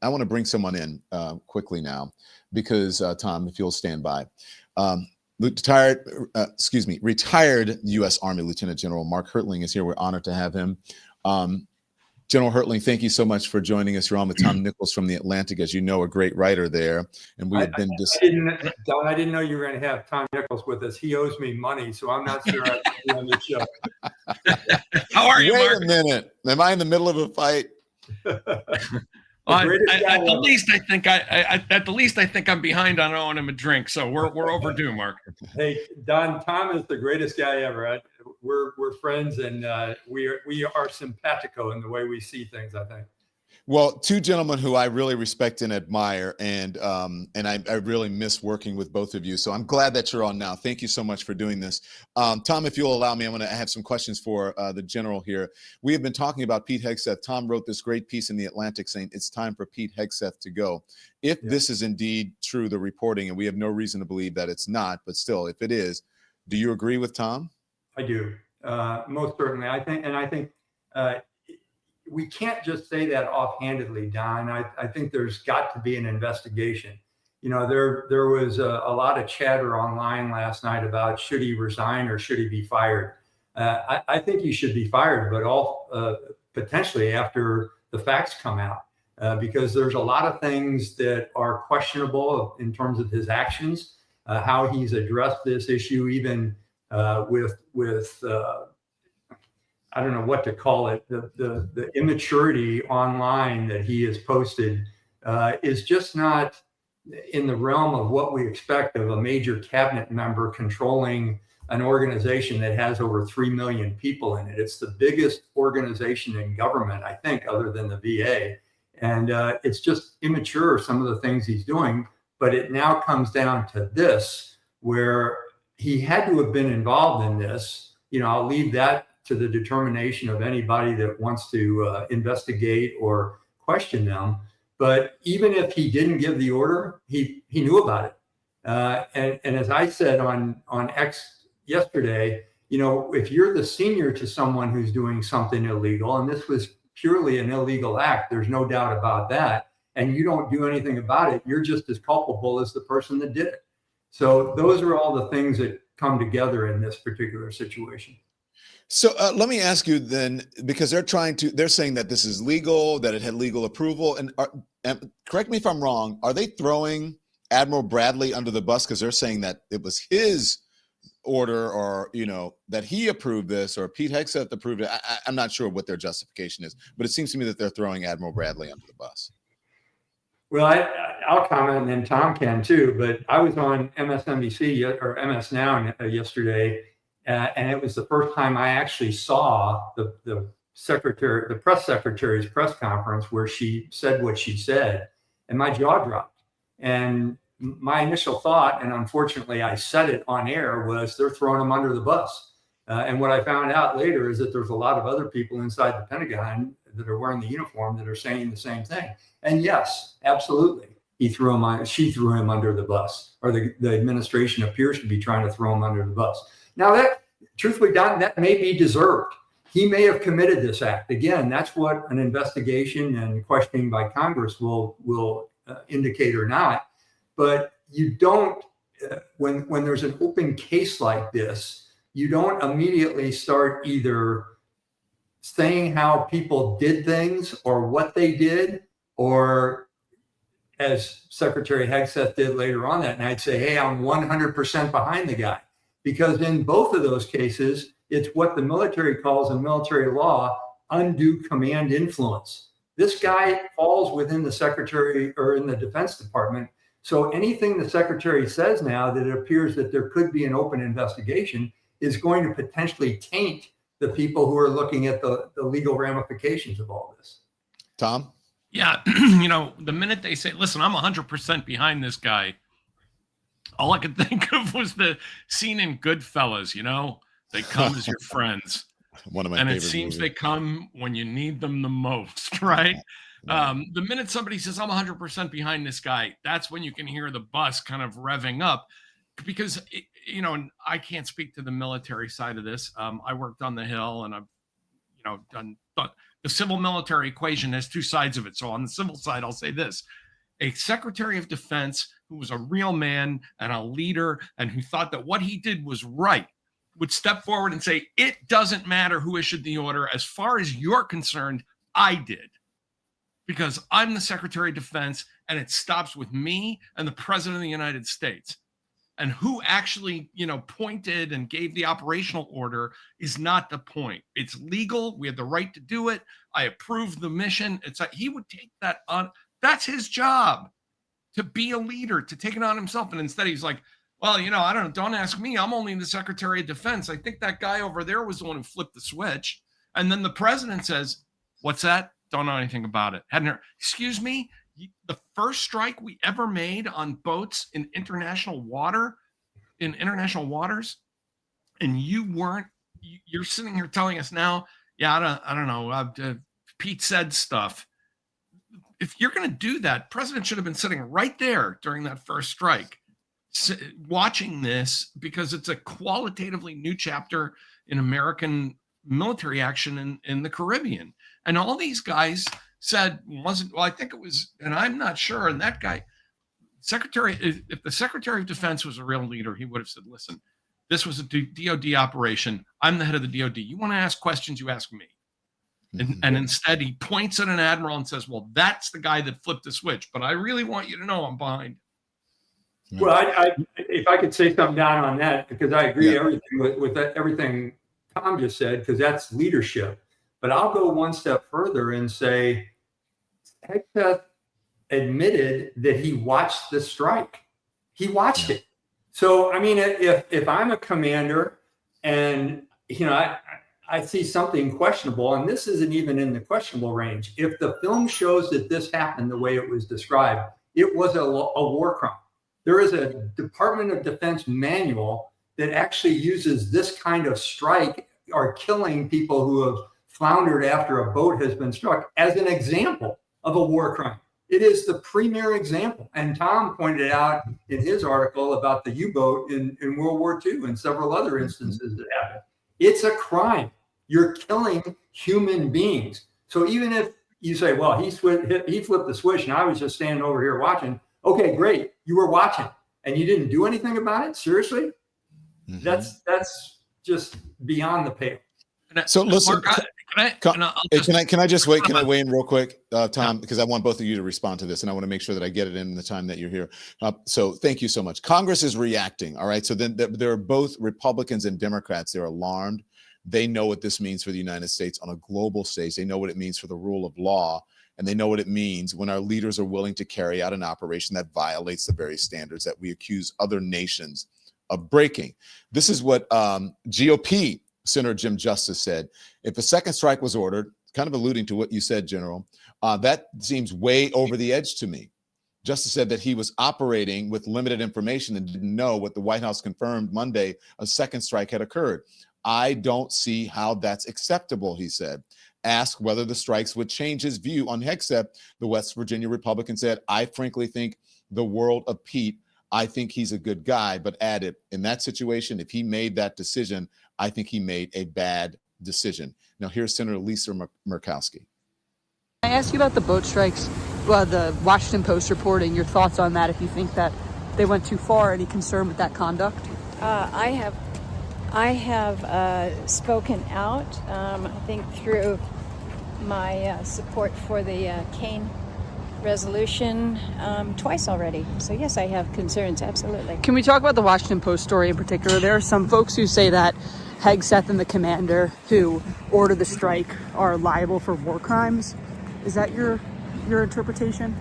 I want to bring someone in quickly now because Tom, if you'll stand by. Retired U.S. Army Lieutenant General Mark Hertling is here. We're honored to have him. General Hertling, thank you so much for joining us. You're on with Tom Nichols from The Atlantic, as you know, a great writer there. And we have been Don, I didn't know you were going to have Tom Nichols with us. He owes me money, so I'm not sure I can be on the show. How are you, Mark? Wait a minute. Am I in the middle of a fight? At the least, I think I'm behind on owing him a drink. So we're overdue, Mark. Hey, Don, Tom is the greatest guy ever. We're friends, and we are simpatico in the way we see things, I think. Well, two gentlemen who I really respect and admire, and I really miss working with both of you. So I'm glad that you're on now. Thank you so much for doing this. Tom, if you'll allow me, I'm going to have some questions for the general here. We have been talking about Pete Hegseth. Tom wrote this great piece in The Atlantic saying it's time for Pete Hegseth to go. If this is indeed true, the reporting, and we have no reason to believe that it's not, but still, if it is, do you agree with Tom? I do, most certainly. I think we can't just say that offhandedly, Don. I think there's got to be an investigation. You know, there was a lot of chatter online last night about should he resign or should he be fired. I think he should be fired, but potentially after the facts come out, because there's a lot of things that are questionable in terms of his actions, how he's addressed this issue, even with I don't know what to call it. The immaturity online that he has posted is just not in the realm of what we expect of a major cabinet member controlling an organization that has over 3 million people in it. It's the biggest organization in government, I think, other than the VA. And it's just immature, some of the things he's doing. But it now comes down to this, where he had to have been involved in this. You know, I'll leave that to the determination of anybody that wants to investigate or question them. But even if he didn't give the order, he knew about it. And as I said on X yesterday, you know, if you're the senior to someone who's doing something illegal, and this was purely an illegal act, there's no doubt about that, and you don't do anything about it, you're just as culpable as the person that did it. So those are all the things that come together in this particular situation. So let me ask you then, because they're saying that this is legal, that it had legal approval, and correct me if I'm wrong, are they throwing Admiral Bradley under the bus because they're saying that it was his order, or, you know, that he approved this, or Pete Hegseth approved it? I'm not sure what their justification is, but it seems to me that they're throwing Admiral Bradley under the bus. Well, I'll comment, and then Tom can too, but I was on MSNBC or MS Now yesterday, and it was the first time I actually saw the press secretary's press conference where she said what she said, and my jaw dropped. And my initial thought, and unfortunately I said it on air, was they're throwing him under the bus. And what I found out later is that there's a lot of other people inside the Pentagon that are wearing the uniform that are saying the same thing. And yes, absolutely, she threw him under the bus, or the administration appears to be trying to throw him under the bus. Now, that, truthfully, Don, that may be deserved. He may have committed this act. Again, that's what an investigation and questioning by Congress will indicate or not. But you don't, when there's an open case like this, you don't immediately start either saying how people did things or what they did, or as Secretary Hegseth did later on that night, say, hey, I'm 100% behind the guy. Because in both of those cases, it's what the military calls in military law undue command influence. This guy falls within the secretary or in the Defense Department. So anything the secretary says now that it appears that there could be an open investigation is going to potentially taint the people who are looking at the legal ramifications of all this. Tom? Yeah, you know, the minute they say, listen, I'm 100% behind this guy, all I could think of was the scene in Goodfellas, you know, they come as your friends. One of my and favorite it seems movies. They come when you need them the most, right? The minute somebody says, I'm 100% behind this guy, that's when you can hear the bus kind of revving up. Because, you know, and I can't speak to the military side of this. I worked on the Hill, and I've, you know, the civil military equation has two sides of it. So on the civil side, I'll say this: a Secretary of Defense who was a real man and a leader and who thought that what he did was right would step forward and say, it doesn't matter who issued the order. As far as you're concerned, I did, because I'm the Secretary of Defense and it stops with me and the President of the United States. And who actually, pointed and gave the operational order is not the point. It's legal. We have the right to do it. I approve the mission. It's like he would take that on. That's his job, to be a leader, to take it on himself. And instead he's like, well, I don't know. Don't ask me. I'm only the Secretary of Defense. I think that guy over there was the one who flipped the switch. And then the president says, what's that? Don't know anything about it. Hadn't heard. Excuse me? The first strike we ever made on boats in international waters, and you're sitting here telling us now, yeah, I don't know. Pete said stuff. If you're going to do that, president should have been sitting right there during that first strike, watching this, because it's a qualitatively new chapter in American military action in the Caribbean. And all these guys said I think it was, and I'm not sure. And that guy, if the Secretary of Defense was a real leader, he would have said, listen, this was a DOD operation. I'm the head of the DOD. You want to ask questions, you ask me. And instead he points at an admiral and says, well, that's the guy that flipped the switch, but I really want you to know I'm behind. Well, I if I could say something down on that, because I agree with everything Tom just said, because that's leadership. But I'll go one step further and say Hegseth admitted that he watched the strike. He watched it. So, I mean, if I'm a commander and, I see something questionable, and this isn't even in the questionable range. If the film shows that this happened the way it was described, it was a war crime. There is a Department of Defense manual that actually uses this kind of strike or killing people who have floundered after a boat has been struck as an example of a war crime. It is the premier example. And Tom pointed out in his article about the U-boat in World War II and several other instances that happened. It's a crime. You're killing human beings. So even if you say, well, he flipped the switch and I was just standing over here watching. Okay, great. You were watching and you didn't do anything about it? Seriously? Mm-hmm. That's just beyond the pale. So listen, can I just wait? Can I weigh in real quick, Tom? Because I want both of you to respond to this, and I want to make sure that I get it in the time that you're here. So thank you so much. Congress is reacting. All right. So then there are both Republicans and Democrats. They're alarmed. They know what this means for the United States on a global stage. They know what it means for the rule of law, and they know what it means when our leaders are willing to carry out an operation that violates the very standards that we accuse other nations of breaking. This is what GOP Senator Jim Justice said. If a second strike was ordered, kind of alluding to what you said, General, that seems way over the edge to me. Justice said that he was operating with limited information and didn't know what the White House confirmed Monday, a second strike had occurred. I don't see how that's acceptable, he said. Asked whether the strikes would change his view on Hegseth, the West Virginia Republican said, I frankly think the world of Pete. I think he's a good guy, but added, in that situation, if he made that decision, I think he made a bad decision. Now, here's Senator Lisa Murkowski. I ask you about the boat strikes, the Washington Post reporting, your thoughts on that, if you think that they went too far, any concern with that conduct? I have spoken out, I think through my support for the Kane resolution twice already. So yes, I have concerns, absolutely. Can we talk about the Washington Post story in particular? There are some folks who say that Hegseth and the commander who ordered the strike are liable for war crimes. Is that your interpretation?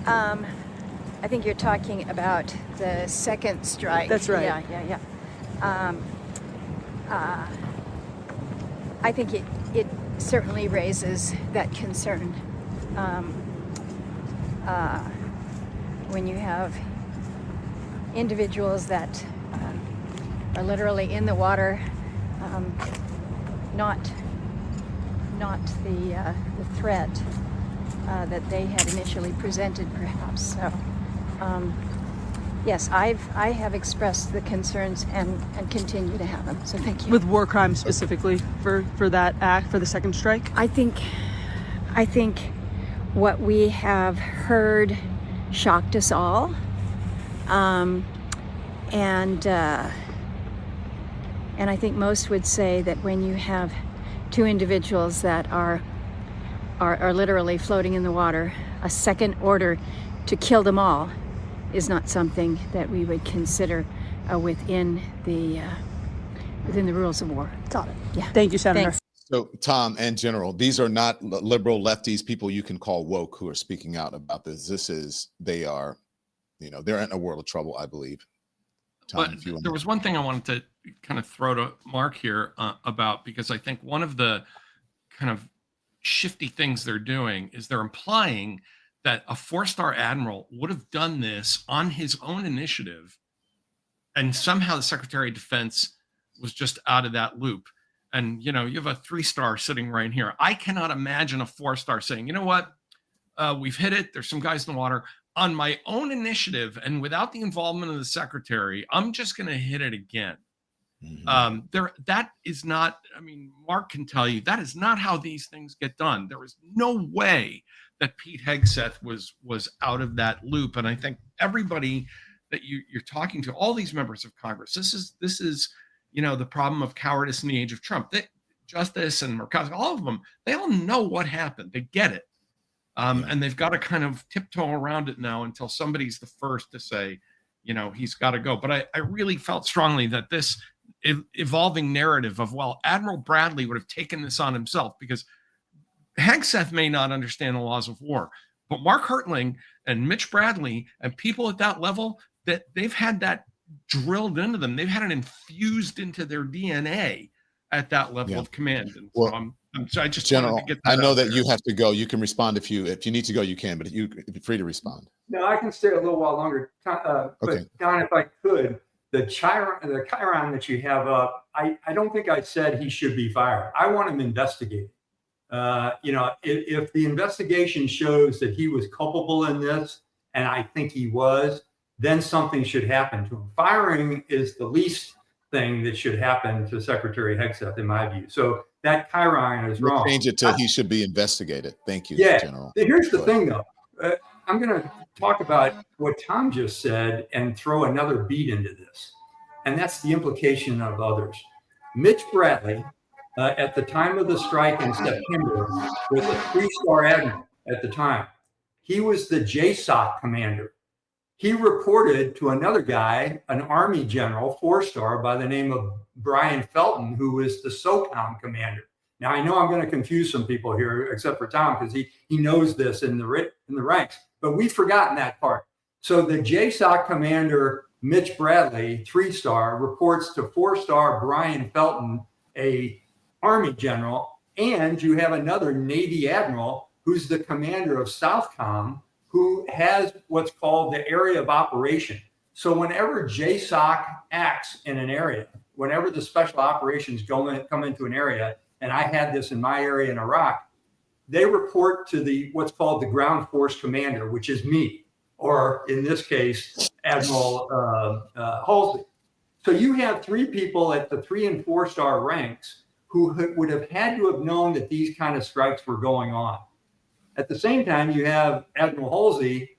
I think you're talking about the second strike. That's right. Yeah. I think it certainly raises that concern. When you have individuals that are literally in the water, not the threat that they had initially presented, perhaps. So Yes, I have expressed the concerns and continue to have them. So thank you. With war crimes specifically for that act, for the second strike? I think what we have heard shocked us all. And I think most would say that when you have two individuals that are literally floating in the water, a second order to kill them all is not something that we would consider within the rules of war. Got it. Yeah. Thank you, Senator. Thanks. So, Tom and General, these are not liberal lefties, people you can call woke, who are speaking out about this. They are, they're in a world of trouble, I believe. Tom, but there was one thing I wanted to kind of throw to Mark here about, because I think one of the kind of shifty things they're doing is they're implying that a four-star admiral would have done this on his own initiative, and somehow the Secretary of Defense was just out of that loop. And, you have a three-star sitting right here. I cannot imagine a four-star saying, you know what, we've hit it. There's some guys in the water. On my own initiative and without the involvement of the Secretary, I'm just going to hit it again. Mm-hmm. That is not, Mark can tell you, that is not how these things get done. There is no way that Pete Hegseth was out of that loop. And I think everybody that you're talking to, all these members of Congress, this is the problem of cowardice in the age of Trump. Justice and Murkowski, all of them, they all know what happened. They get it. And they've got to kind of tiptoe around it now until somebody's the first to say, he's got to go. But I really felt strongly that this evolving narrative of, well, Admiral Bradley would have taken this on himself, because Hegseth may not understand the laws of war, but Mark Hertling and Mitch Bradley and people at that level, that they've had that drilled into them. They've had it infused into their DNA at that level of command. And so I just General, wanted to get that I know that there. you have to go. You can respond if you need to go, you can, but you're free to respond. No, I can stay a little while longer. Okay. But Don, if I could, the Chiron that you have up, I don't think I said he should be fired. I want him investigated. If the investigation shows that he was culpable in this, and I think he was, then something should happen to him. Firing is the least thing that should happen to Secretary Hegseth, in my view. So that Chiron is wrong. Change it to he should be investigated. Thank you, General. Here's the thing, though. I'm going to talk about what Tom just said and throw another beat into this. And that's the implication of others. Mitch Bradley, at the time of the strike in September, was a three-star admiral at the time. He was the JSOC commander. He reported to another guy, an Army general, four-star, by the name of Brian Felton, who was the SOCOM commander. Now, I know I'm going to confuse some people here, except for Tom, because he knows this in the ranks, but we've forgotten that part. So the JSOC commander, Mitch Bradley, three-star, reports to four-star Brian Felton, a Army general, and you have another Navy admiral who's the commander of Southcom, who has what's called the area of operation. So whenever JSOC acts in an area, whenever the special operations come into an area, and I had this in my area in Iraq, they report to what's called the ground force commander, which is me, or in this case, Admiral Halsey. So you have three people at the 3- and 4-star ranks who would have had to have known that these kind of strikes were going on. At the same time, you have Admiral Halsey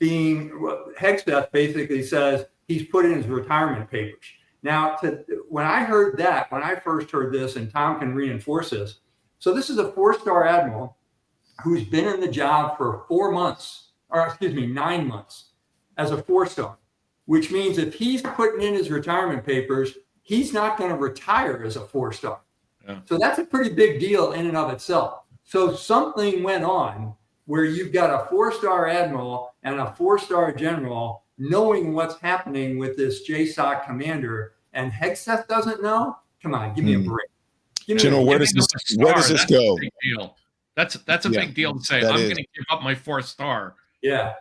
Hegseth basically says he's put in his retirement papers. Now, when I first heard this, and Tom can reinforce this, so this is a 4-star admiral who's been in the job for 9 months as a 4-star, which means if he's putting in his retirement papers, he's not going to retire as a 4-star. Yeah. So that's a pretty big deal in and of itself. So something went on where you've got a 4-star admiral and a 4-star general knowing what's happening with this JSOC commander, and Hegseth doesn't know? Come on, give me a break. General, where does this go? That's a big deal to say, I'm going to give up my 4th star. Yeah.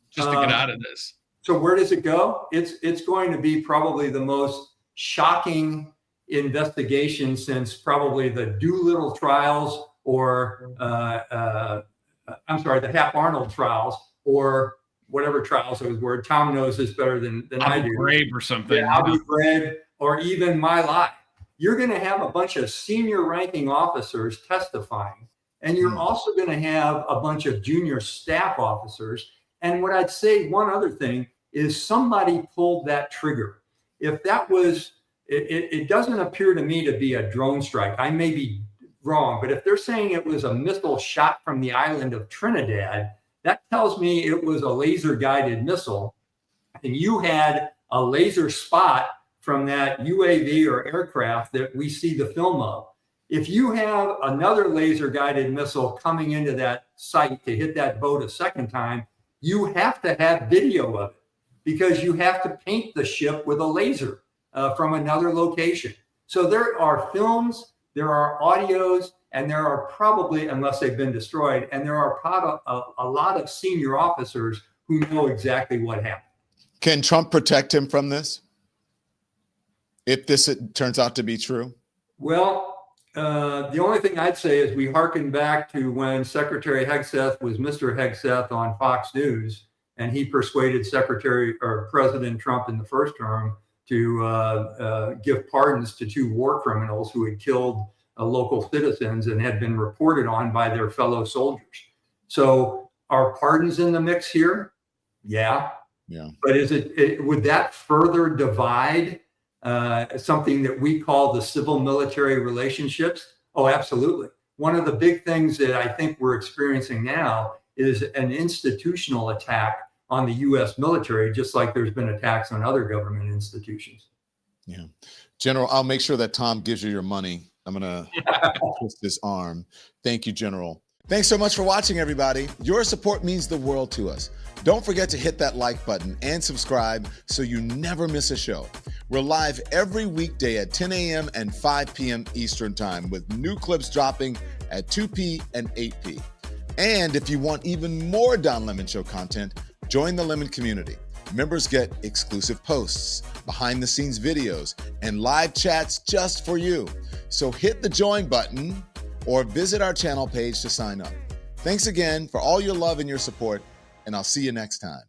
Just to get out of this. So where does it go? It's going to be probably the most shocking investigation since probably the Doolittle trials, or the Hap Arnold trials, or whatever trials those were. Tom knows this better than I do. Abu Ghraib or something. Yeah, Abu Ghraib, or even My Lai. You're going to have a bunch of senior ranking officers testifying, and you're also going to have a bunch of junior staff officers. And what I'd say, one other thing is somebody pulled that trigger. If that was, it doesn't appear to me to be a drone strike. I may be wrong, but if they're saying it was a missile shot from the island of Trinidad, that tells me it was a laser guided missile. And you had a laser spot from that UAV or aircraft that we see the film of. If you have another laser guided missile coming into that site to hit that boat a second time, you have to have video of it, because you have to paint the ship with a laser from another location. So there are films, there are audios, and there are probably, unless they've been destroyed, and there are a lot of senior officers who know exactly what happened. Can Trump protect him from this, if this turns out to be true? Well, the only thing I'd say is we hearken back to when Secretary Hegseth was Mr. Hegseth on Fox News, and he persuaded President Trump in the first term to give pardons to 2 war criminals who had killed local citizens and had been reported on by their fellow soldiers. So are pardons in the mix here? Yeah. But would that further divide something that we call the civil-military relationships? Oh, absolutely. One of the big things that I think we're experiencing now is an institutional attack on the U.S. military, just like there's been attacks on other government institutions. Yeah. General, I'll make sure that Tom gives you your money. I'm going to twist his arm. Thank you, General. Thanks so much for watching, everybody. Your support means the world to us. Don't forget to hit that like button and subscribe so you never miss a show. We're live every weekday at 10 a.m. and 5 p.m. Eastern Time, with new clips dropping at 2 p. and 8 p. And if you want even more Don Lemon Show content, join the Lemon community. Members get exclusive posts, behind-the-scenes videos, and live chats just for you. So hit the join button or visit our channel page to sign up. Thanks again for all your love and your support, and I'll see you next time.